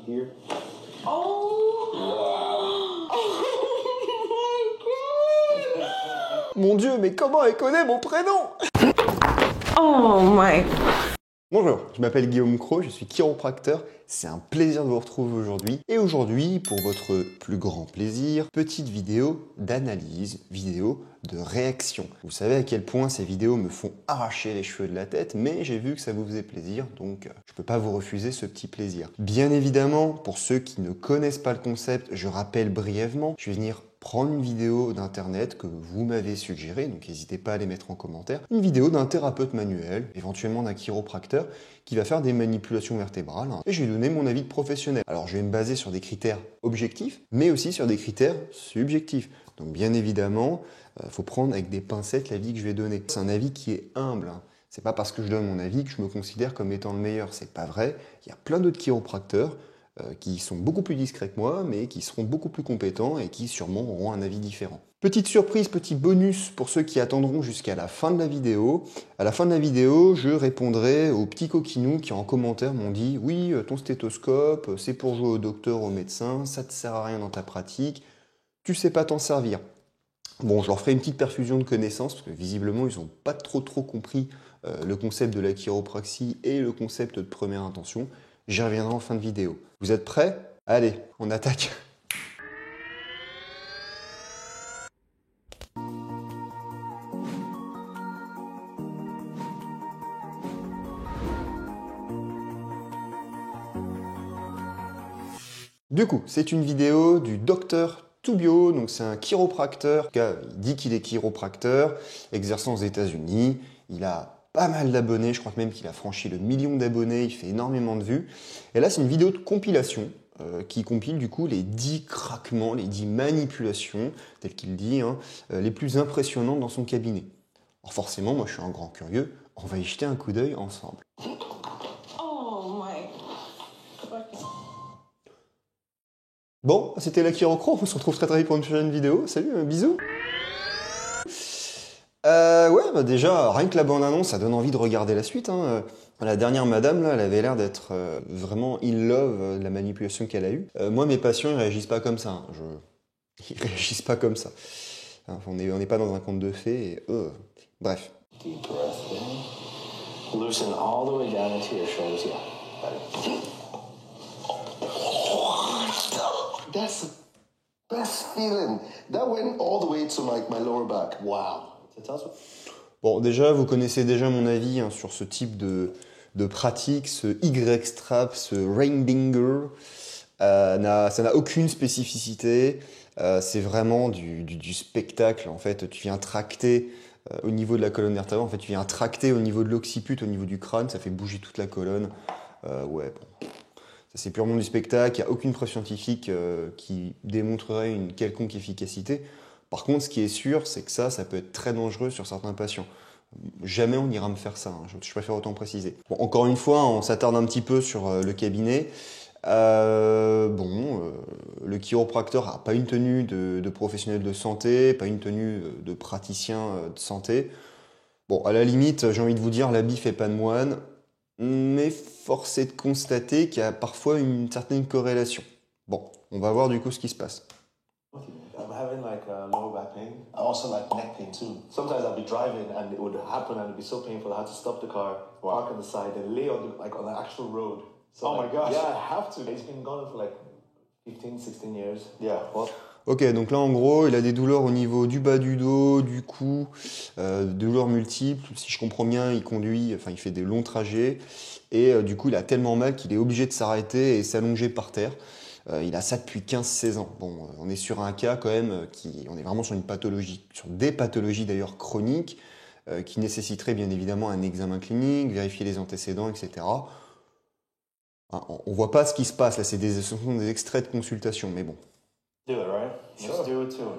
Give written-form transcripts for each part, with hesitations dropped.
here. Oh! Wow. Oh my god! Mon Dieu, mais comment elle connaît mon prénom? Oh my... Bonjour, je m'appelle Guillaume Cros, je suis chiropracteur. C'est un plaisir de vous retrouver aujourd'hui. Et aujourd'hui, pour votre plus grand plaisir, petite vidéo d'analyse, vidéo de réaction. Vous savez à quel point ces vidéos me font arracher les cheveux de la tête, mais j'ai vu que ça vous faisait plaisir, donc je peux pas vous refuser ce petit plaisir. Bien évidemment, pour ceux qui ne connaissent pas le concept, je rappelle brièvement, je vais venir prendre une vidéo d'internet que vous m'avez suggérée, donc n'hésitez pas à les mettre en commentaire, une vidéo d'un thérapeute manuel, éventuellement d'un chiropracteur, qui va faire des manipulations vertébrales, et je vais donner mon avis de professionnel. Alors je vais me baser sur des critères objectifs, mais aussi sur des critères subjectifs. Donc bien évidemment, il faut prendre avec des pincettes l'avis que je vais donner. C'est un avis qui est humble, hein. C'est pas parce que je donne mon avis que je me considère comme étant le meilleur, c'est pas vrai. Il y a plein d'autres chiropracteurs qui sont beaucoup plus discrets que moi, mais qui seront beaucoup plus compétents et qui sûrement auront un avis différent. Petite surprise, petit bonus pour ceux qui attendront jusqu'à la fin de la vidéo. À la fin de la vidéo, je répondrai aux petits coquinous qui en commentaire m'ont dit « Oui, ton stéthoscope, c'est pour jouer au docteur, au médecin, ça te sert à rien dans ta pratique, tu sais pas t'en servir. » Bon, je leur ferai une petite perfusion de connaissances, parce que visiblement, ils n'ont pas trop compris le concept de la chiropraxie et le concept de première intention. J'y reviendrai en fin de vidéo. Vous êtes prêts? Allez, on attaque! Du coup, c'est une vidéo du docteur Toubio, donc c'est un chiropracteur. En tout cas, il dit qu'il est chiropracteur, exerçant aux États-Unis. Il a pas mal d'abonnés, je crois même qu'il a franchi le 1 million d'abonnés, il fait énormément de vues. Et là, c'est une vidéo de compilation qui compile du coup les 10 craquements, les 10 manipulations, tel qu'il dit, hein, les plus impressionnantes dans son cabinet. Alors forcément, moi je suis un grand curieux, on va y jeter un coup d'œil ensemble. Oh my... Bon, c'était la Chirocro, on se retrouve très vite pour une prochaine vidéo. Salut, bisous. Ouais, bah déjà, rien que la bande-annonce, ça donne envie de regarder la suite, hein. La dernière madame, là, elle avait l'air d'être vraiment in love de la manipulation qu'elle a eue. Moi, mes patients, ils réagissent pas comme ça, hein. Ils réagissent pas comme ça. Hein, on n'est pas dans un conte de fées, et bref. Deep breath in. Loosen all the way down into your shoulders. Yeah. That's the best feeling. That went all the way to my lower back. Wow. Bon, déjà, vous connaissez déjà mon avis hein, sur ce type de pratique, ce Y-strap, ce Rainbinger. Ça n'a aucune spécificité. C'est vraiment du spectacle. En fait, tu viens tracter au niveau de la colonne vertébrale. En fait, tu viens tracter au niveau de l'occiput, au niveau du crâne. Ça fait bouger toute la colonne. Ouais, bon. Ça, c'est purement du spectacle. Il n'y a aucune preuve scientifique qui démontrerait une quelconque efficacité. Par contre, ce qui est sûr, c'est que ça peut être très dangereux sur certains patients. Jamais on ira me faire ça, hein, je préfère autant préciser. Bon, encore une fois, on s'attarde un petit peu sur le cabinet. Le chiropracteur n'a pas une tenue de professionnel de santé, pas une tenue de praticien de santé. Bon, à la limite, j'ai envie de vous dire, l'habit fait pas de moine, mais force est de constater qu'il y a parfois une certaine corrélation. Bon, on va voir du coup ce qui se passe. I'm having like lower back pain. I also like neck pain too. Sometimes I'll be driving and it would happen and it'd be so painful. I had to stop the car, park on the side, and lay on the actual road. So, oh my gosh. Yeah, I have to. It's been going for like 15, 16 years. Yeah. Well, ok, donc là en gros, il a des douleurs au niveau du bas du dos, du cou, douleurs multiples. Si je comprends bien, il fait des longs trajets et du coup, il a tellement mal qu'il est obligé de s'arrêter et s'allonger par terre. Il a ça depuis 15-16 ans. Bon, on est sur un cas quand même on est vraiment sur une pathologie, sur des pathologies d'ailleurs chroniques qui nécessiteraient bien évidemment un examen clinique, vérifier les antécédents, etc. Hein, on voit pas ce qui se passe là, ce sont des extraits de consultation, mais bon. do it, right? Sure. Let's do it too.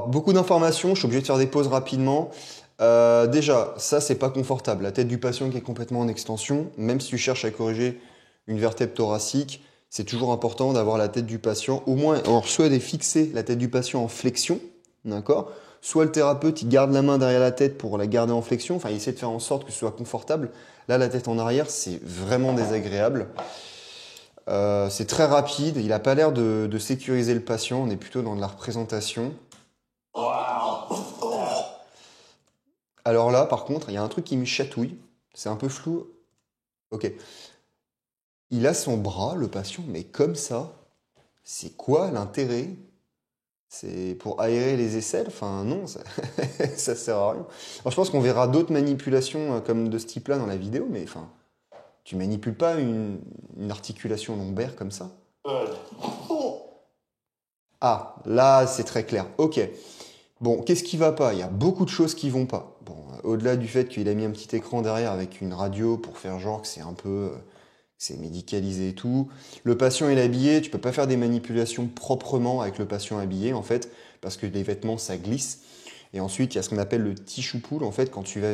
Beaucoup d'informations, je suis obligé de faire des pauses rapidement. Déjà, ça c'est pas confortable. La tête du patient qui est complètement en extension, même si tu cherches à corriger une vertèbre thoracique, c'est toujours important d'avoir la tête du patient, au moins, alors soit de fixer la tête du patient en flexion, d'accord? Soit le thérapeute il garde la main derrière la tête pour la garder en flexion, enfin il essaie de faire en sorte que ce soit confortable. Là, la tête en arrière, c'est vraiment désagréable. C'est très rapide, il n'a pas l'air de sécuriser le patient, on est plutôt dans de la représentation. Alors là, par contre, il y a un truc qui me chatouille, c'est un peu flou. Ok. Il a son bras, le patient, mais comme ça, c'est quoi l'intérêt? C'est pour aérer les aisselles? Enfin non, ça sert à rien. Alors je pense qu'on verra d'autres manipulations comme de ce type-là dans la vidéo, mais enfin, tu manipules pas une articulation lombaire comme ça. Ah, là c'est très clair. Ok. Bon, qu'est-ce qui va pas? Il y a beaucoup de choses qui vont pas. Bon, au-delà du fait qu'il a mis un petit écran derrière avec une radio pour faire genre que c'est un peu... c'est médicalisé et tout. Le patient est habillé, tu peux pas faire des manipulations proprement avec le patient habillé en fait, parce que les vêtements ça glisse. Et ensuite, il y a ce qu'on appelle le tissue pull en fait, quand tu vas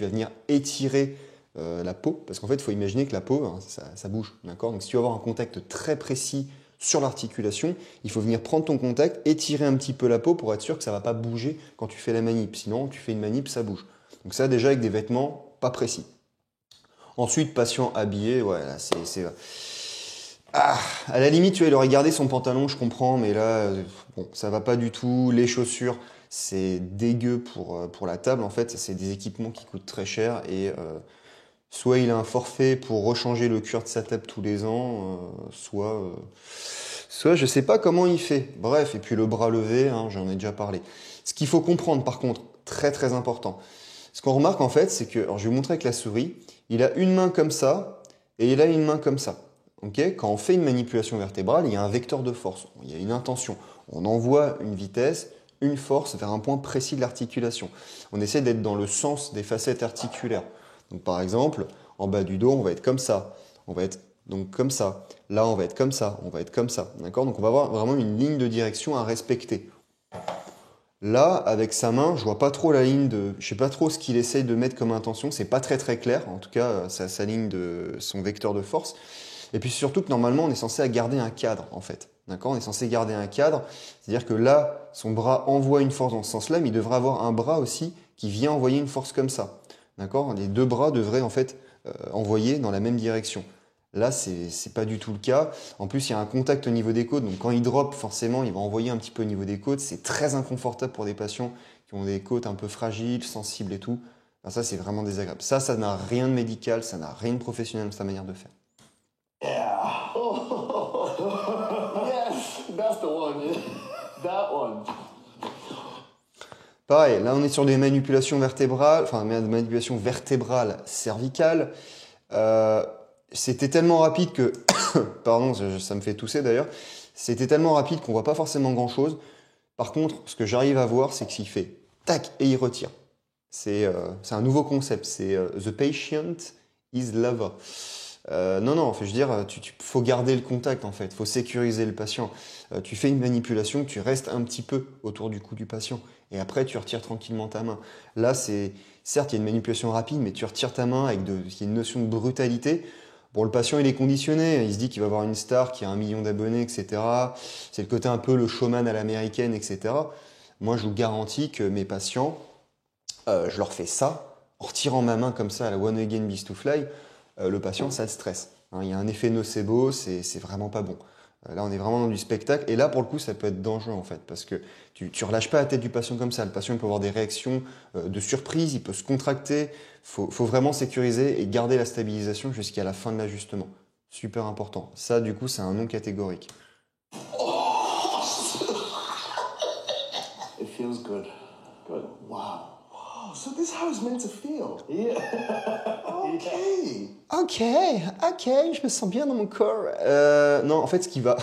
venir étirer la peau, parce qu'en fait, il faut imaginer que la peau, hein, ça bouge, d'accord? Donc si tu veux avoir un contact très précis sur l'articulation, il faut venir prendre ton contact, étirer un petit peu la peau pour être sûr que ça va pas bouger quand tu fais la manip. Sinon, tu fais une manip, ça bouge. Donc ça, déjà avec des vêtements pas précis. Ensuite, patient habillé, ouais, là, c'est... Ah, à la limite, tu vois, il aurait gardé son pantalon, je comprends, mais là, bon, ça va pas du tout. Les chaussures, c'est dégueu pour la table, en fait. C'est des équipements qui coûtent très cher et soit il a un forfait pour rechanger le cuir de sa table tous les ans, soit je sais pas comment il fait. Bref, et puis le bras levé, hein, j'en ai déjà parlé. Ce qu'il faut comprendre, par contre, très très important, ce qu'on remarque en fait, c'est que, alors je vais vous montrer avec la souris, il a une main comme ça et il a une main comme ça. Okay, quand on fait une manipulation vertébrale, il y a un vecteur de force, il y a une intention. On envoie une vitesse, une force vers un point précis de l'articulation. On essaie d'être dans le sens des facettes articulaires. Donc par exemple, en bas du dos, on va être comme ça. On va être donc comme ça. Là, on va être comme ça. On va être comme ça. D'accord? Donc on va avoir vraiment une ligne de direction à respecter. Là, avec sa main, je vois pas trop la ligne de... Je sais pas trop ce qu'il essaye de mettre comme intention. C'est pas très très clair. En tout cas, sa ligne de son vecteur de force. Et puis surtout que normalement, on est censé garder un cadre, en fait. D'accord? On est censé garder un cadre. C'est-à-dire que là, son bras envoie une force dans ce sens-là, mais il devrait avoir un bras aussi qui vient envoyer une force comme ça. D'accord? Les deux bras devraient en fait envoyer dans la même direction. Là, c'est pas du tout le cas. En plus, il y a un contact au niveau des côtes. Donc, quand il drop, forcément, il va envoyer un petit peu au niveau des côtes. C'est très inconfortable pour des patients qui ont des côtes un peu fragiles, sensibles et tout. Alors ça, c'est vraiment désagréable. Ça n'a rien de médical, ça n'a rien de professionnel dans sa manière de faire. Yeah. Oh, yes, that's the one. That one. Pareil, là on est sur des manipulations vertébrales, enfin des manipulations vertébrales cervicales. C'était tellement rapide que, pardon, ça me fait tousser d'ailleurs. C'était tellement rapide qu'on voit pas forcément grand chose. Par contre, ce que j'arrive à voir, c'est qu'il fait tac et il retire. C'est un nouveau concept. C'est the patient is lover. Non, je veux dire, faut garder le contact en fait, faut sécuriser le patient. Tu fais une manipulation, tu restes un petit peu autour du cou du patient et après tu retires tranquillement ta main. Là, certes, il y a une manipulation rapide, mais tu retires ta main avec il y a une notion de brutalité. Bon, le patient, il est conditionné, il se dit qu'il va avoir une star qui a 1 million d'abonnés, etc. C'est le côté un peu le showman à l'américaine, etc. Moi, je vous garantis que mes patients, je leur fais ça, en retirant ma main comme ça à la One Again Beast to Fly. Le patient, ça le stresse. Il y a un effet nocebo, c'est vraiment pas bon. Là, on est vraiment dans du spectacle. Et là, pour le coup, ça peut être dangereux, en fait, parce que tu relâches pas la tête du patient comme ça. Le patient il peut avoir des réactions de surprise, il peut se contracter. Faut vraiment sécuriser et garder la stabilisation jusqu'à la fin de l'ajustement. Super important. Ça, du coup, c'est un non catégorique. It feels good. Good. Wow. So this is how it's meant to feel. Yeah. Ok, je me sens bien dans mon corps. Non, en fait, ce qui va...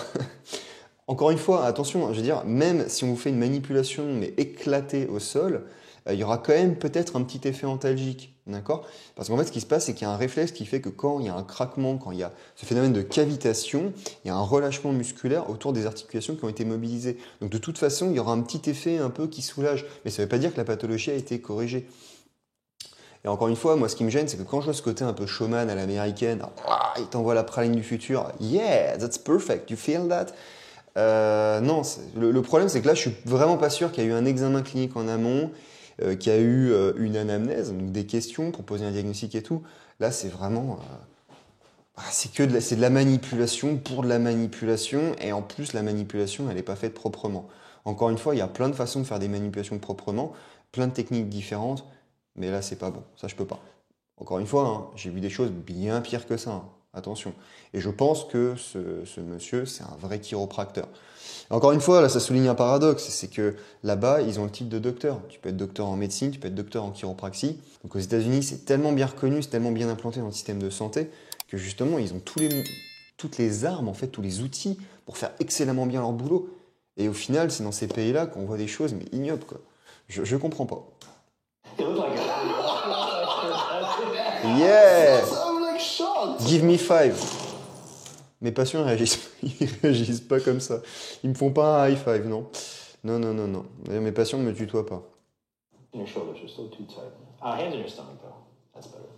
Encore une fois, attention, je veux dire, même si on vous fait une manipulation, mais éclatée au sol, il y aura quand même peut-être un petit effet antalgique, d'accord? Parce qu'en fait, ce qui se passe, c'est qu'il y a un réflexe qui fait que quand il y a un craquement, quand il y a ce phénomène de cavitation, il y a un relâchement musculaire autour des articulations qui ont été mobilisées. Donc de toute façon, il y aura un petit effet un peu qui soulage. Mais ça ne veut pas dire que la pathologie a été corrigée. Et encore une fois, moi, ce qui me gêne, c'est que quand je vois ce côté un peu showman à l'américaine, il t'envoie la praline du futur, yeah, that's perfect, you feel that? Non, le problème, c'est que là, je suis vraiment pas sûr qu'il y a eu un examen clinique en amont. qui a eu une anamnèse, donc des questions pour poser un diagnostic et tout. Là, c'est vraiment... c'est de la manipulation pour de la manipulation, et en plus, la manipulation, elle n'est pas faite proprement. Encore une fois, il y a plein de façons de faire des manipulations proprement, plein de techniques différentes, mais là, c'est pas bon. Ça, je peux pas. Encore une fois, hein, j'ai vu des choses bien pires que ça. Hein. Attention. Et je pense que ce monsieur, c'est un vrai chiropracteur. Encore une fois, là, ça souligne un paradoxe, c'est que là-bas, ils ont le titre de docteur. Tu peux être docteur en médecine, tu peux être docteur en chiropraxie. Donc aux États-Unis, c'est tellement bien reconnu, c'est tellement bien implanté dans le système de santé que justement, ils ont toutes les armes, en fait, tous les outils pour faire excellemment bien leur boulot. Et au final, c'est dans ces pays-là qu'on voit des choses mais ignobles, quoi. Je comprends pas. Yeah! Give me 5. Mes patients ils réagissent pas comme ça. Ils me font pas un high five, non. Non. D'ailleurs, mes patients ne me tutoient pas. Your shoulders are still too tight. Hands on your stomach, though. That's better.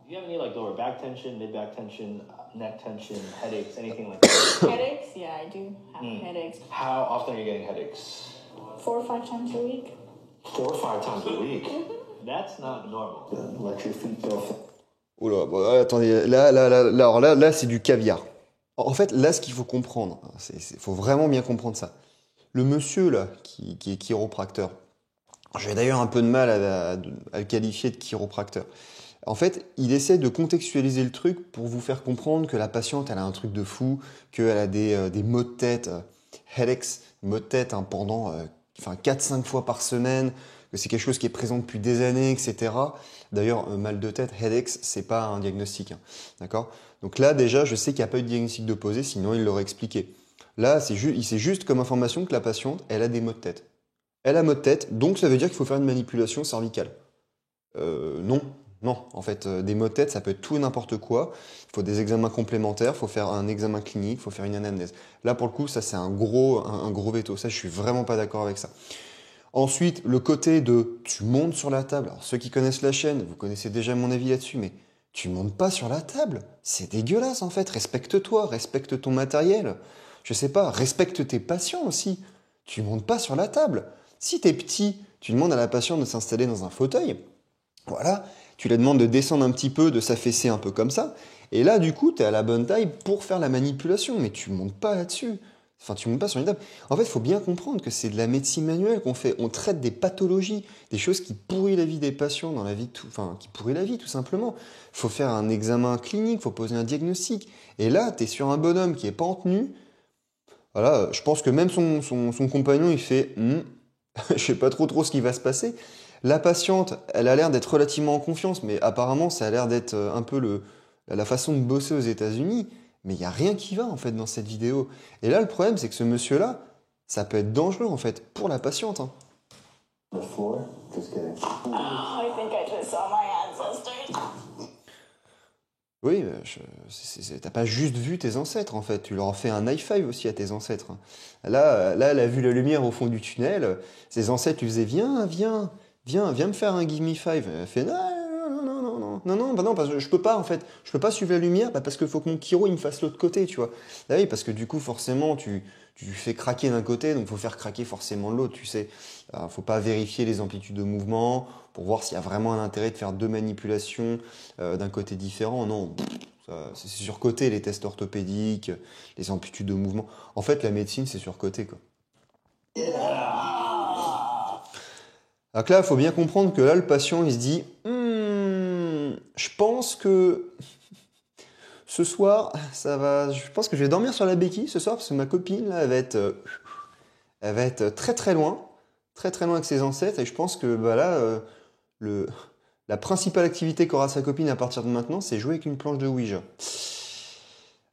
Do you have any like lower back tension, mid back tension, neck tension, headaches, anything like that? Headaches? Yeah, I do have headaches. How often are you getting headaches? 4 or 5 times a week. 4 or 5 times a week? That's not normal. Let your feet go. Oh là, bon, attendez, là, c'est du caviar. En fait, là, ce qu'il faut comprendre, faut vraiment bien comprendre ça. Le monsieur, là, qui est chiropracteur, j'ai d'ailleurs un peu de mal à le qualifier de chiropracteur. En fait, il essaie de contextualiser le truc pour vous faire comprendre que la patiente, elle a un truc de fou, qu'elle a des maux de tête, headaches, maux de tête hein, pendant 4-5 fois par semaine, que c'est quelque chose qui est présent depuis des années, etc. D'ailleurs, mal de tête, headaches, c'est pas un diagnostic. Hein, d'accord ? Donc là, déjà, je sais qu'il n'y a pas eu de diagnostic de posé, sinon il l'aurait expliqué. Là, c'est juste comme information que la patiente, elle a des maux de tête. Elle a maux de tête, donc ça veut dire qu'il faut faire une manipulation cervicale. Non, en fait, des maux de tête, ça peut être tout et n'importe quoi. Il faut des examens complémentaires, il faut faire un examen clinique, il faut faire une anamnèse. Là, pour le coup, ça, c'est un gros veto. Ça, je suis vraiment pas d'accord avec ça. Ensuite, le côté de tu montes sur la table. Alors, ceux qui connaissent la chaîne, vous connaissez déjà mon avis là-dessus, mais tu montes pas sur la table. C'est dégueulasse, en fait. Respecte-toi, respecte ton matériel. Je sais pas, respecte tes patients aussi. Tu montes pas sur la table. Si t'es petit, tu demandes à la patiente de s'installer dans un fauteuil. Voilà. Tu lui demandes de descendre un petit peu, de s'affaisser un peu comme ça. Et là, du coup, tu es à la bonne taille pour faire la manipulation. Mais tu ne montes pas là-dessus. Enfin, tu ne montes pas sur une table. En fait, il faut bien comprendre que c'est de la médecine manuelle qu'on fait. On traite des pathologies, des choses qui pourrissent la vie des patients, dans la vie qui pourrissent la vie, tout simplement. Il faut faire un examen clinique, il faut poser un diagnostic. Et là, tu es sur un bonhomme qui n'est pas en tenue. Voilà, je pense que même son compagnon, il fait je ne sais pas trop ce qui va se passer. La patiente, elle a l'air d'être relativement en confiance, mais apparemment, ça a l'air d'être un peu la façon de bosser aux États-Unis. Mais il n'y a rien qui va, en fait, dans cette vidéo. Et là, le problème, c'est que ce monsieur-là, ça peut être dangereux, en fait, pour la patiente. Hein. Oh, I think I just saw my ancestors. Oui, t'as pas juste vu tes ancêtres, en fait. Tu leur as fait un high five aussi à tes ancêtres. Là, elle a vu la lumière au fond du tunnel. Ses ancêtres lui faisaient viens me faire un give me five. Elle fait non, parce que je peux pas en fait, je peux pas suivre la lumière, parce qu'il faut que mon chiro il me fasse l'autre côté, tu vois. Là, oui, parce que du coup forcément tu fais craquer d'un côté, donc il faut faire craquer forcément de l'autre, tu sais. Faut pas vérifier les amplitudes de mouvement pour voir s'il y a vraiment un intérêt de faire deux manipulations d'un côté différent. Non, c'est surcoté les tests orthopédiques, les amplitudes de mouvement. En fait, la médecine c'est surcoté quoi. Donc là, il faut bien comprendre que là, le patient, il se dit je pense que ce soir, je pense que je vais dormir sur la béquille ce soir, parce que ma copine, là, elle va être très loin avec ses ancêtres, et je pense que la principale activité qu'aura sa copine à partir de maintenant, c'est jouer avec une planche de Ouija.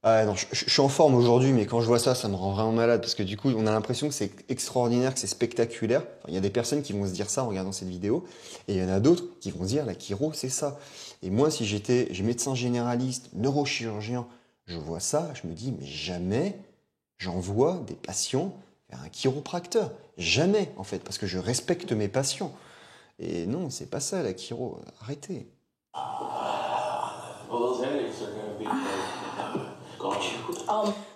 Ah non, je suis en forme aujourd'hui, mais quand je vois ça, ça me rend vraiment malade, parce que du coup, on a l'impression que c'est extraordinaire, que c'est spectaculaire. Enfin, il y a des personnes qui vont se dire ça en regardant cette vidéo, et il y en a d'autres qui vont se dire, la chiro, c'est ça. Et moi, si j'ai médecin généraliste, neurochirurgien, je vois ça, je me dis, mais jamais j'envoie des patients vers un chiropracteur. Jamais, en fait, parce que je respecte mes patients. Et non, c'est pas ça, la chiro. Arrêtez.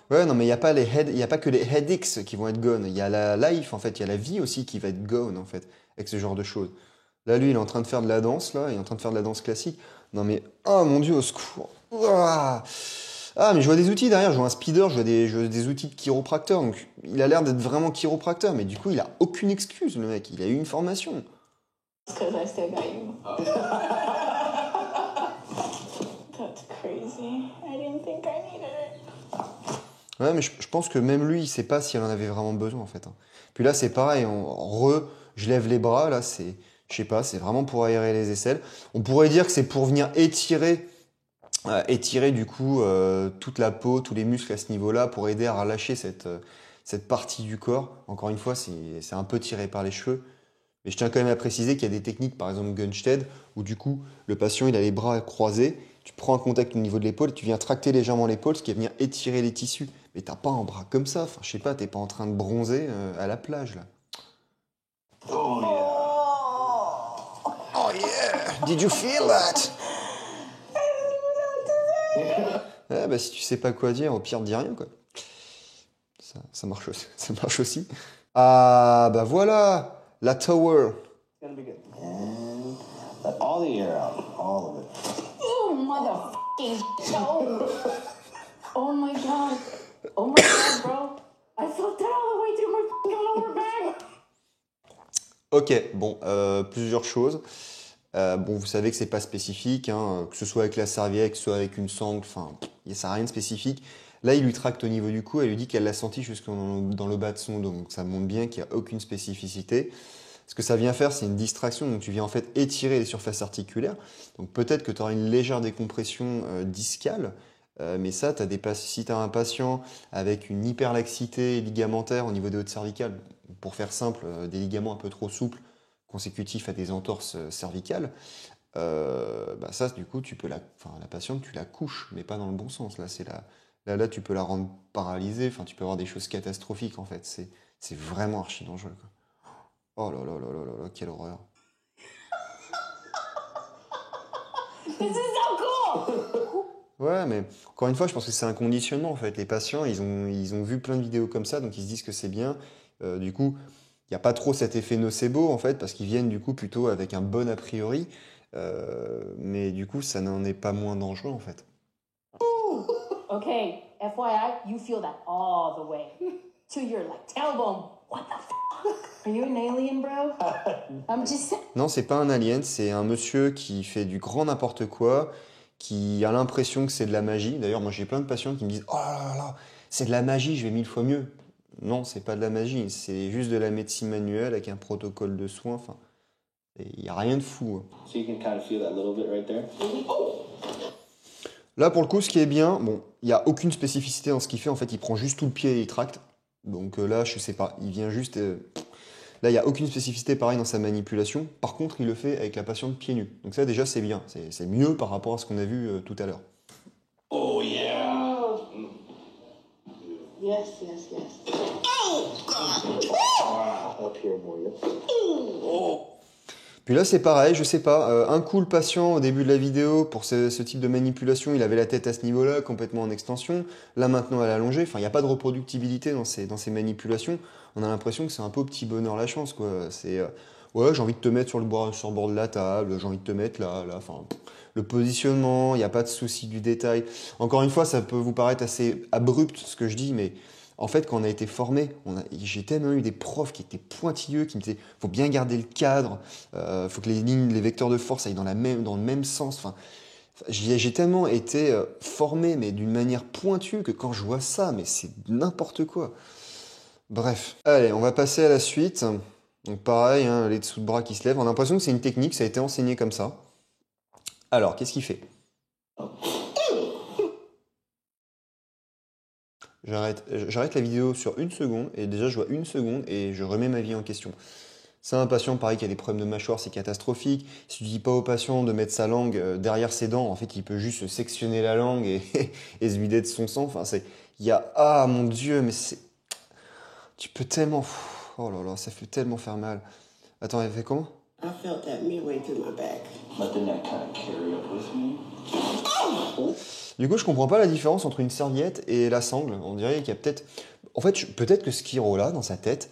Ouais, non, mais il n'y a pas y a pas que les headaches qui vont être gone. Il y a la life, en fait. Il y a la vie aussi qui va être gone, en fait, avec ce genre de choses. Là, lui, il est en train de faire de la danse, là. Il est en train de faire de la danse classique. Non, mais, oh mon Dieu, au secours. Ouah. Ah, mais je vois des outils derrière. Je vois un speeder, je vois des outils de chiropracteur. Donc, il a l'air d'être vraiment chiropracteur. Mais du coup, il a aucune excuse, le mec. Il a eu une formation. Because I still got you. That's crazy. I didn't think I needed it. Ouais, mais je pense que même lui, il sait pas s'il en avait vraiment besoin, en fait. Hein. Puis là, c'est pareil. Je lève les bras, là, c'est... Je sais pas, c'est vraiment pour aérer les aisselles. On pourrait dire que c'est pour venir étirer du coup toute la peau, tous les muscles à ce niveau-là, pour aider à relâcher cette partie du corps. Encore une fois, c'est un peu tiré par les cheveux. Mais je tiens quand même à préciser qu'il y a des techniques, par exemple Gunstead, où du coup, le patient, il a les bras croisés, tu prends un contact au niveau de l'épaule, tu viens tracter légèrement l'épaule, ce qui va venir étirer les tissus. Mais t'as pas un bras comme ça, enfin, je sais pas, t'es pas en train de bronzer à la plage, là. Oh yeah. Oh yeah! Did you feel that? Ouais, bah si tu sais pas quoi dire, au pire, dis rien, quoi. Ça marche aussi. Ça marche aussi. Ah, bah voilà! La tower. It's gonna be good. And let all the air out, all of it. You motherfucking no. Oh my god. Oh my god, bro. I felt that all the way through my fucking lower back. Ok, bon, plusieurs choses. Bon, vous savez que c'est pas spécifique, hein, que ce soit avec la serviette, que ce soit avec une sangle, enfin, ça n'a rien de spécifique. Là, il lui tracte au niveau du cou, elle lui dit qu'elle l'a senti jusque dans le bas de son dos. Donc ça montre bien qu'il n'y a aucune spécificité. Ce que ça vient faire, c'est une distraction. Donc tu viens en fait étirer les surfaces articulaires. Donc peut-être que tu auras une légère décompression discale. Mais ça, si tu as un patient avec une hyperlaxité ligamentaire au niveau des hautes cervicales, pour faire simple, des ligaments un peu trop souples consécutifs à des entorses cervicales, bah ça, du coup, la patiente, tu la couches, mais pas dans le bon sens. Là, tu peux la rendre paralysée. Enfin, tu peux avoir des choses catastrophiques, en fait. C'est vraiment archi dangereux, quoi. Oh là là là là là là, quelle horreur. This is so cool. Ouais, mais encore une fois, je pense que c'est un conditionnement, en fait. Les patients, ils ont vu plein de vidéos comme ça, donc ils se disent que c'est bien. Du coup, il n'y a pas trop cet effet nocebo, en fait, parce qu'ils viennent, du coup, plutôt avec un bon a priori. Mais du coup, ça n'en est pas moins dangereux, en fait. Okay, FYI, you feel that all the way to your like tailbone. What the f? Are you an alien, bro? I'm just saying. Non, c'est pas un alien, c'est un monsieur qui fait du grand n'importe quoi, qui a l'impression que c'est de la magie. D'ailleurs, moi j'ai plein de patients qui me disent « Oh là là là, c'est de la magie, je vais 1000 fois mieux ». Non, c'est pas de la magie, c'est juste de la médecine manuelle avec un protocole de soins. Enfin, il n'y a rien de fou. Hein. So you can kind of feel that little bit right there. Là, pour le coup, ce qui est bien, bon, il n'y a aucune spécificité dans ce qu'il fait. En fait, il prend juste tout le pied et il tracte. Donc là, je sais pas, il vient juste... Là, il n'y a aucune spécificité pareil dans sa manipulation. Par contre, il le fait avec la patiente pieds nus. Donc ça, déjà, c'est bien. C'est mieux par rapport à ce qu'on a vu tout à l'heure. Oh yeah. Yes, yes, yes. Up here more. Yep. Puis là, c'est pareil, je sais pas. Un coup, le patient, au début de la vidéo, pour ce type de manipulation, il avait la tête à ce niveau-là, complètement en extension. Là, maintenant, elle est allongée. Enfin, il n'y a pas de reproductibilité dans ces manipulations. On a l'impression que c'est un peu au petit bonheur la chance, quoi. C'est, ouais, j'ai envie de te mettre sur le bord de la table, j'ai envie de te mettre là. Enfin, le positionnement, il n'y a pas de souci du détail. Encore une fois, ça peut vous paraître assez abrupt, ce que je dis, mais... En fait, quand on a été formé, j'ai tellement eu des profs qui étaient pointilleux, qui me disaient faut bien garder le cadre, faut que les vecteurs de force aillent dans le même sens. Enfin, j'ai tellement été formé, mais d'une manière pointue, que quand je vois ça, mais c'est n'importe quoi. Bref, allez, on va passer à la suite. Donc pareil, hein, les dessous de bras qui se lèvent. On a l'impression que c'est une technique, ça a été enseigné comme ça. Alors, qu'est-ce qu'il fait ? J'arrête la vidéo sur 1 seconde et déjà je vois 1 seconde et je remets ma vie en question. C'est un patient pareil qui a des problèmes de mâchoire, c'est catastrophique. Si tu dis pas au patient de mettre sa langue derrière ses dents, en fait il peut juste se sectionner la langue et se vider de son sang. Enfin ah mon Dieu, mais c'est, tu peux tellement, oh là là, ça fait tellement faire mal. Attends, elle fait comment? I felt that midway through my back. Let the neck kind of carry up with me. Du coup, je comprends pas la différence entre une serviette et la sangle. On dirait qu'il y a peut-être... En fait, peut-être que ce Kiro là, dans sa tête,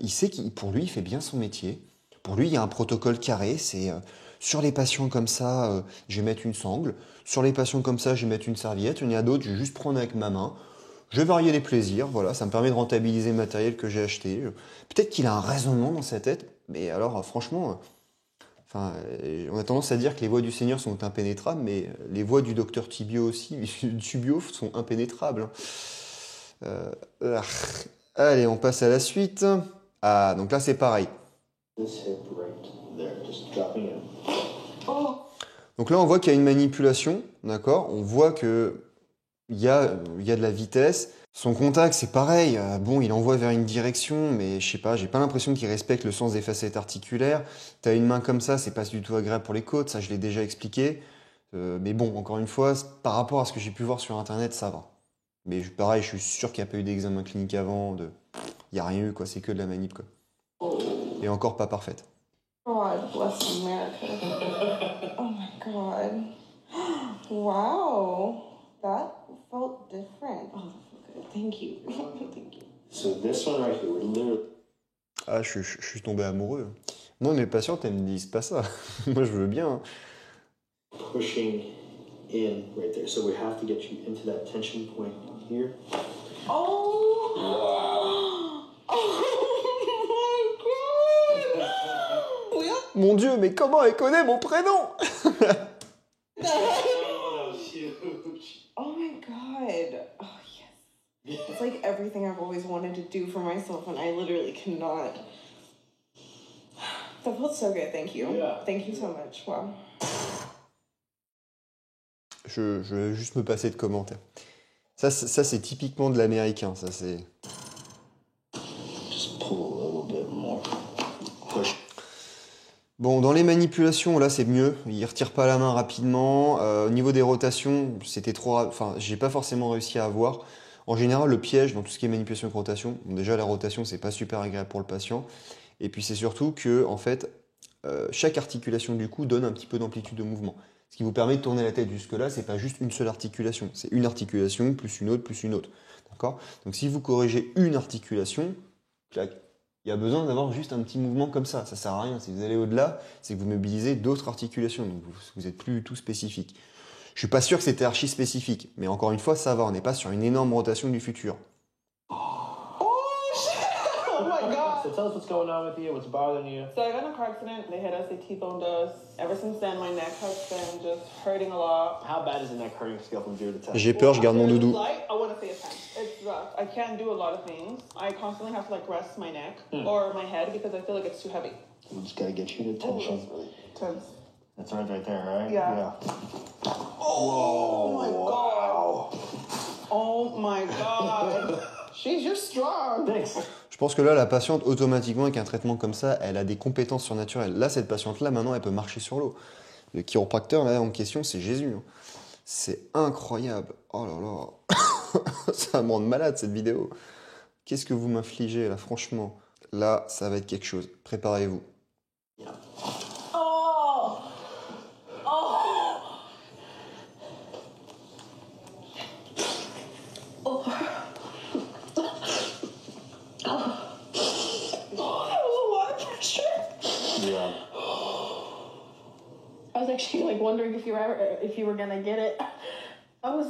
il sait qu'il, pour lui, il fait bien son métier. Pour lui, il y a un protocole carré. C'est sur les patients comme ça, je vais mettre une sangle. Sur les patients comme ça, je vais mettre une serviette. Il y en a d'autres, je vais juste prendre avec ma main. Je vais varier les plaisirs. Voilà, ça me permet de rentabiliser le matériel que j'ai acheté. Peut-être qu'il a un raisonnement dans sa tête. Mais alors, franchement... Enfin, on a tendance à dire que les voies du Seigneur sont impénétrables, mais les voies du docteur Tibio aussi, Tubio, sont impénétrables. Ah. Allez, on passe à la suite. Ah, donc là c'est pareil. Donc là on voit qu'il y a une manipulation, d'accord? On voit que il y a de la vitesse. Son contact, c'est pareil. Bon, il envoie vers une direction, mais je sais pas, j'ai pas l'impression qu'il respecte le sens des facettes articulaires. T'as une main comme ça, c'est pas du tout agréable pour les côtes, ça je l'ai déjà expliqué. Mais bon, encore une fois, par rapport à ce que j'ai pu voir sur internet, ça va. Mais pareil, je suis sûr qu'il n'y a pas eu d'examen clinique avant. Il n'y a rien eu, quoi. C'est que de la manip, quoi. Et encore pas parfaite. God bless America. Oh my God. Wow. That felt different. Oh, good. Thank you. Thank you. So this one right here, we're literally... Ah, je suis tombé amoureux. Moi, mes patients, elles me disent pas ça. Moi, je veux bien. Hein. pushing in right there. So we have to get you into that tension point here. Oh! Wow. Oh my God! Mon Dieu, mais comment elle connaît mon prénom? Oh my God. Oh, yes. It's like everything I've always wanted to do for myself, and I literally cannot. That felt so good. Thank you. Yeah. Thank you so much. Wow. Je vais juste me passer de commentaires. Ça c'est typiquement de l'américain. Ça, c'est... Just pull a little bit more. Push. Bon, dans les manipulations, là, c'est mieux. Il retire pas la main rapidement. Au niveau des rotations, c'était trop... Enfin, j'ai pas forcément réussi à avoir. En général, le piège dans tout ce qui est manipulation et rotation, bon, déjà, la rotation, c'est pas super agréable pour le patient. Et puis, c'est surtout que, en fait, chaque articulation du cou donne un petit peu d'amplitude de mouvement. Ce qui vous permet de tourner la tête jusque-là, c'est pas juste une seule articulation. C'est une articulation, plus une autre, plus une autre. D'accord? Donc, si vous corrigez une articulation, clac, il y a besoin d'avoir juste un petit mouvement comme ça. Ça sert à rien. Si vous allez au-delà, c'est que vous mobilisez d'autres articulations. Donc, vous êtes plus du tout spécifique. Je suis pas sûr que c'était archi spécifique. Mais encore une fois, ça va. On n'est pas sur une énorme rotation du futur. Oh my God. So tell us what's going on with you, what's bothering you. So I got in a car accident. They hit us, they T-boned us. Ever since then, my neck has been just hurting a lot. How bad is the neck hurting scale from 0 to 10? J'ai peur, je garde mon After the doudou. flight, I want to say a 10. It's rough. I can't do a lot of things. I constantly have to like rest my neck or my head because I feel like it's too heavy. We just gotta get you to Oh, tension. that's really tense. That's right there, right? Yeah. Oh my God. Oh my God. She's just strong. Thanks. Je pense que là, la patiente, automatiquement, avec un traitement comme ça, elle a des compétences surnaturelles. Là, cette patiente-là, maintenant, elle peut marcher sur l'eau. Le chiropracteur, là, en question, c'est Jésus. Hein. C'est incroyable. Oh là là. Ça va me rendre malade, cette vidéo. Qu'est-ce que vous m'infligez, là, franchement? Là, ça va être quelque chose. Préparez-vous. Yeah. Oh. Oh. Oh. Yeah. I was actually like wondering if you were gonna get it. I was.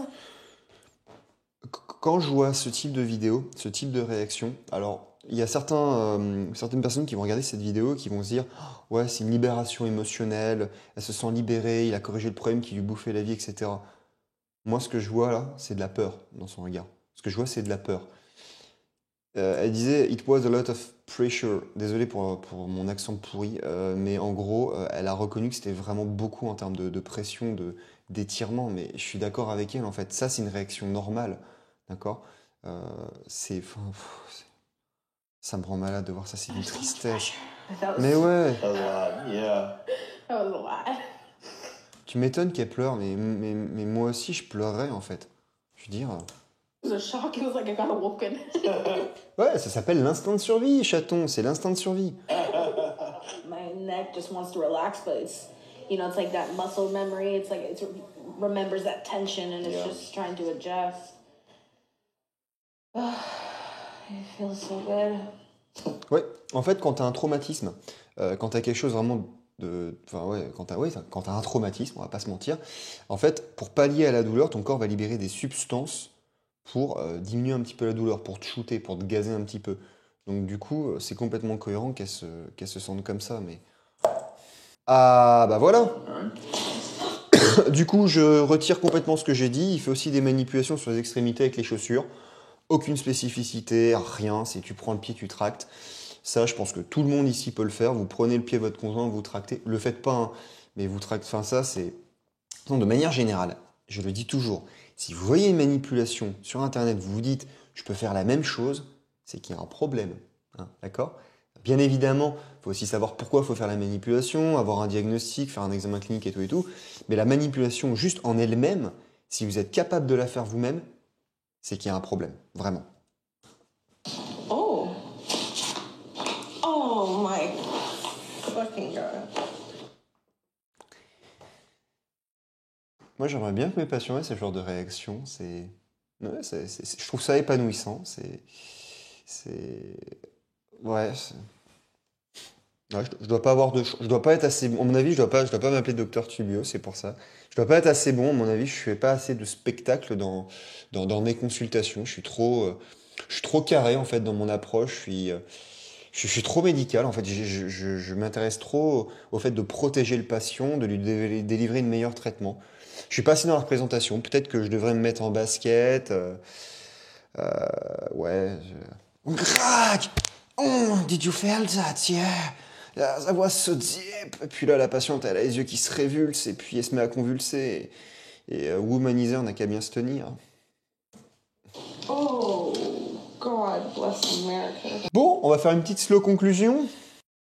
Quand je vois ce type de vidéo, ce type de réaction, alors il y a certaines personnes qui vont regarder cette vidéo et qui vont se dire « Ouais, c'est une libération émotionnelle, elle se sent libérée, il a corrigé le problème qui lui bouffait la vie, etc. » Moi, ce que je vois là, c'est de la peur dans son regard. Ce que je vois, c'est de la peur. Elle disait « It was a lot of pressure ». Désolé pour mon accent pourri, mais en gros, elle a reconnu que c'était vraiment beaucoup en termes de pression, d'étirement, mais je suis d'accord avec elle, en fait. Ça, c'est une réaction normale. D'accord, ça me rend malade de voir ça, c'est une tristesse. Mais ouais, A lot, yeah. That was a lot. tu m'étonnes qu'elle pleure, mais moi aussi je pleurerais en fait. Je veux dire, It was a shock. It was like I got awoken. ouais, ça s'appelle l'instinct de survie, chaton, c'est l'instinct de survie. My neck just wants to relax, but you know, it's like that muscle memory. It's like it remembers that tension and it's just trying to adjust. It feels so good. Ouais, en fait, quand tu as un traumatisme, quand tu as quelque chose vraiment de. Enfin, ouais, quand tu as un traumatisme, on va pas se mentir, en fait, pour pallier à la douleur, ton corps va libérer des substances pour diminuer un petit peu la douleur, pour te shooter, pour te gazer un petit peu. Donc, du coup, c'est complètement cohérent qu'elle se sente comme ça, mais. Ah, bah voilà! Du coup, je retire complètement ce que j'ai dit. Il fait aussi des manipulations sur les extrémités avec les chaussures. Aucune spécificité, rien. Si tu prends le pied, tu tractes. Ça, je pense que tout le monde ici peut le faire. Vous prenez le pied de votre conjoint, vous tractez. Le faites pas, hein, mais vous tractez. Enfin, ça, c'est. Donc, de manière générale, je le dis toujours, si vous voyez une manipulation sur Internet, vous vous dites, je peux faire la même chose, c'est qu'il y a un problème. Hein, d'accord? Bien évidemment, il faut aussi savoir pourquoi il faut faire la manipulation, avoir un diagnostic, faire un examen clinique et tout. Mais la manipulation juste en elle-même, si vous êtes capable de la faire vous-même, c'est qu'il y a un problème, vraiment. Oh. Oh my fucking god. Moi, j'aimerais bien que mes patients aient ce genre de réaction. Ouais, je trouve ça épanouissant. Ouais. Ouais, je dois pas avoir je dois pas être assez bon. À mon avis, je dois pas m'appeler Docteur Tulio, c'est pour ça. Je dois pas être assez bon. À mon avis, je fais pas assez de spectacle dans mes consultations. Je suis trop carré en fait dans mon approche. Je suis trop médical en fait. Je m'intéresse trop au fait de protéger le patient, de lui délivrer le meilleur traitement. Je suis pas assez dans la représentation. Peut-être que je devrais me mettre en basket. Ouais. Crac! Oh, did you feel that? Yeah. That was so deep. Et puis là, la patiente, elle a les yeux qui se révulsent et puis elle se met à convulser. Et Womanizer n'a qu'à bien se tenir. Oh, God bless America. Bon, on va faire une petite slow conclusion.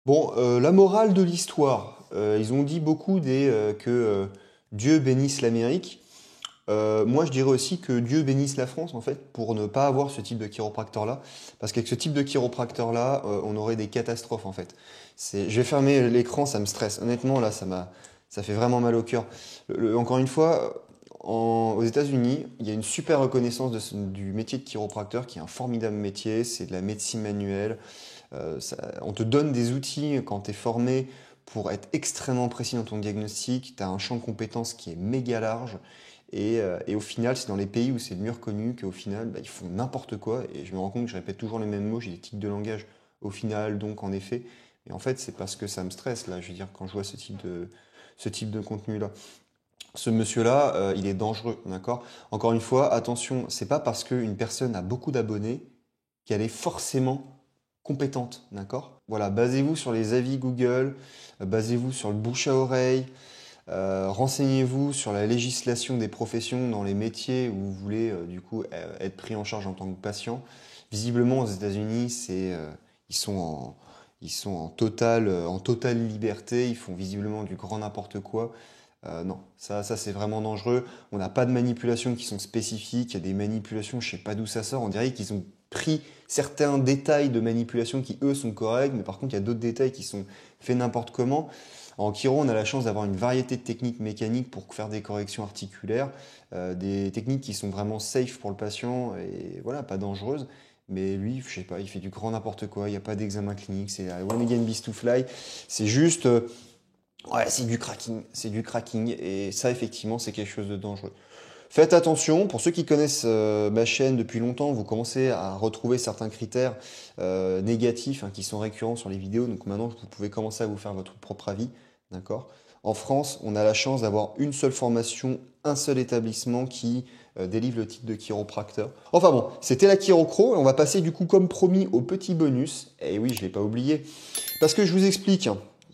Bon, la morale de l'histoire. Ils ont dit beaucoup que Dieu bénisse l'Amérique. Moi, je dirais aussi que Dieu bénisse la France, en fait, pour ne pas avoir ce type de chiropracteur-là. Parce qu'avec ce type de chiropracteur-là, on aurait des catastrophes, en fait. Je vais fermer l'écran, ça me stresse. Honnêtement, là, ça fait vraiment mal au cœur. Encore une fois, aux États-Unis, il y a une super reconnaissance du métier de chiropracteur, qui est un formidable métier. C'est de la médecine manuelle. On te donne des outils quand tu es formé pour être extrêmement précis dans ton diagnostic. Tu as un champ de compétences qui est méga large. Et au final, c'est dans les pays où c'est le mieux reconnu qu'au final, ils font n'importe quoi. Et je me rends compte que je répète toujours les mêmes mots, j'ai des tics de langage au final, donc en effet. Et en fait, c'est parce que ça me stresse, là, je veux dire, quand je vois ce type de contenu-là. Ce monsieur-là, il est dangereux, d'accord? Encore une fois, attention, c'est pas parce qu'une personne a beaucoup d'abonnés qu'elle est forcément compétente, d'accord? Voilà, basez-vous sur les avis Google, basez-vous sur le bouche à oreille. Renseignez-vous sur la législation des professions dans les métiers où vous voulez du coup être pris en charge en tant que patient. Visiblement aux États-Unis, ils sont en totale liberté, ils font visiblement du grand n'importe quoi. Non, ça c'est vraiment dangereux. On n'a pas de manipulations qui sont spécifiques. Il y a des manipulations, je sais pas d'où ça sort. On dirait qu'ils ont pris certains détails de manipulation qui eux sont corrects, mais par contre il y a d'autres détails qui sont faits n'importe comment. En chiro, on a la chance d'avoir une variété de techniques mécaniques pour faire des corrections articulaires, des techniques qui sont vraiment safe pour le patient et voilà, pas dangereuses. Mais lui, je sais pas, il fait du grand n'importe quoi, il n'y a pas d'examen clinique, c'est one again beast to fly. C'est juste, ouais, c'est du cracking et ça effectivement c'est quelque chose de dangereux. Faites attention, pour ceux qui connaissent ma chaîne depuis longtemps, vous commencez à retrouver certains critères négatifs qui sont récurrents sur les vidéos. Donc maintenant, vous pouvez commencer à vous faire votre propre avis. D'accord? En France, on a la chance d'avoir une seule formation, un seul établissement qui délivre le titre de chiropracteur. Enfin bon, c'était la Chirocro. On va passer du coup, comme promis, au petit bonus. Et oui, je ne l'ai pas oublié. Parce que je vous explique,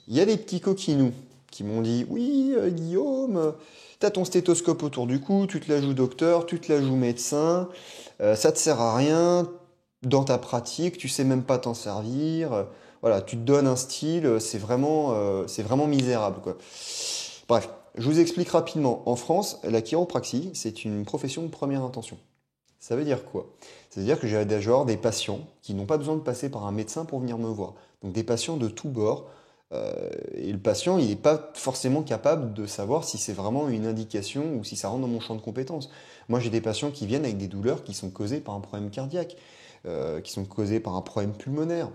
il y a des petits coquinous qui m'ont dit « Oui, Guillaume, tu as ton stéthoscope autour du cou, tu te la joues docteur, tu te la joues médecin, ça te sert à rien dans ta pratique, tu sais même pas t'en servir. Voilà, tu te donnes un style, c'est vraiment misérable, quoi. » Bref, je vous explique rapidement. En France, la chiropraxie, c'est une profession de première intention. Ça veut dire quoi? Ça veut dire que j'ai des patients qui n'ont pas besoin de passer par un médecin pour venir me voir. Donc des patients de tous bords, Et le patient, il n'est pas forcément capable de savoir si c'est vraiment une indication ou si ça rentre dans mon champ de compétences. Moi, j'ai des patients qui viennent avec des douleurs qui sont causées par un problème cardiaque, qui sont causées par un problème pulmonaire,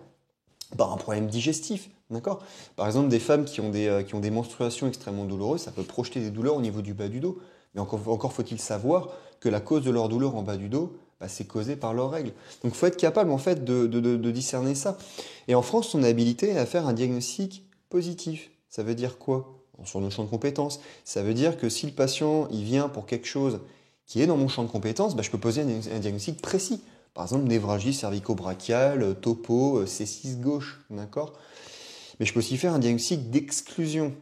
par un problème digestif. D'accord? Par exemple, des femmes qui ont des menstruations extrêmement douloureuses, ça peut projeter des douleurs au niveau du bas du dos. Mais encore faut-il savoir que la cause de leur douleur en bas du dos, bah, c'est causé par leurs règles. Donc il faut être capable en fait de discerner ça. Et en France, on est habilité à faire un diagnostic positif. Ça veut dire quoi? Sur nos champs de compétences. Ça veut dire que si le patient il vient pour quelque chose qui est dans mon champ de compétences, bah, je peux poser un diagnostic précis. Par exemple, névralgie cervico-brachiale, topo, C6 gauche, d'accord? Mais je peux aussi faire un diagnostic d'exclusion.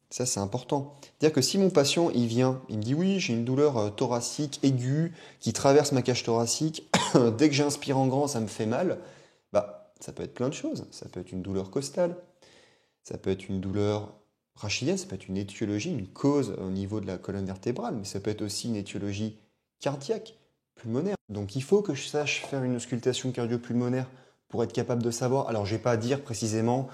Ça, c'est important. C'est-à-dire que si mon patient, il vient, il me dit oui, j'ai une douleur thoracique aiguë qui traverse ma cage thoracique, dès que j'inspire en grand, ça me fait mal, bah, ça peut être plein de choses. Ça peut être une douleur costale, ça peut être une douleur rachidienne, ça peut être une étiologie, une cause au niveau de la colonne vertébrale, mais ça peut être aussi une étiologie cardiaque, pulmonaire. Donc il faut que je sache faire une auscultation cardio-pulmonaire pour être capable de savoir. Alors je ne vais pas dire précisément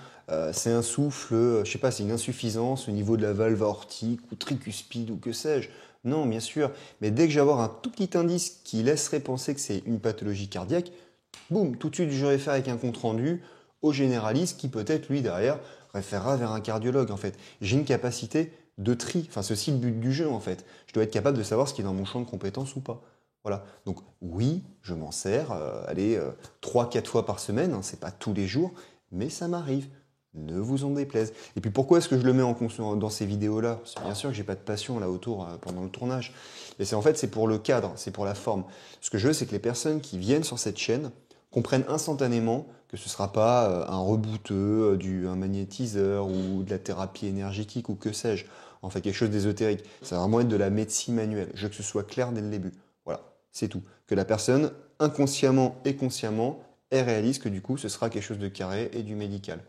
c'est un souffle, je sais pas, c'est une insuffisance au niveau de la valve aortique ou tricuspide ou que sais-je. Non, bien sûr. Mais dès que je vais avoir un tout petit indice qui laisserait penser que c'est une pathologie cardiaque, boum, tout de suite je vais faire avec un compte rendu au généraliste qui peut-être lui derrière référera vers un cardiologue en fait. J'ai une capacité de tri, enfin ceci le but du jeu en fait. Je dois être capable de savoir ce qui est dans mon champ de compétences ou pas. Voilà. Donc oui, je m'en sers, 3-4 fois par semaine, hein, c'est pas tous les jours, mais ça m'arrive. Ne vous en déplaise. Et puis pourquoi est-ce que je le mets dans ces vidéos-là? C'est bien sûr que j'ai pas de passion là autour pendant le tournage. Et c'est pour le cadre, c'est pour la forme. Ce que je veux, c'est que les personnes qui viennent sur cette chaîne comprennent instantanément que ce ne sera pas un rebouteux, un magnétiseur ou de la thérapie énergétique ou que sais-je. En fait, quelque chose d'ésotérique. Ça va vraiment être de la médecine manuelle. Je veux que ce soit clair dès le début. Voilà, c'est tout. Que la personne, inconsciemment et consciemment, elle réalise que du coup, ce sera quelque chose de carré et du médical.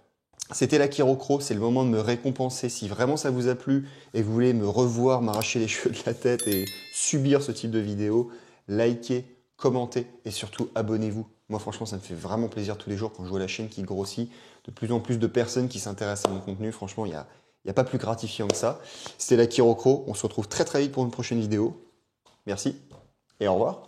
C'était la Chirocro, c'est le moment de me récompenser. Si vraiment ça vous a plu et vous voulez me revoir, m'arracher les cheveux de la tête et subir ce type de vidéo, likez, commentez et surtout abonnez-vous. Moi franchement ça me fait vraiment plaisir tous les jours quand je vois la chaîne qui grossit, de plus en plus de personnes qui s'intéressent à mon contenu. Franchement il n'y a pas plus gratifiant que ça. C'était la Chirocro, on se retrouve très très vite pour une prochaine vidéo. Merci et au revoir.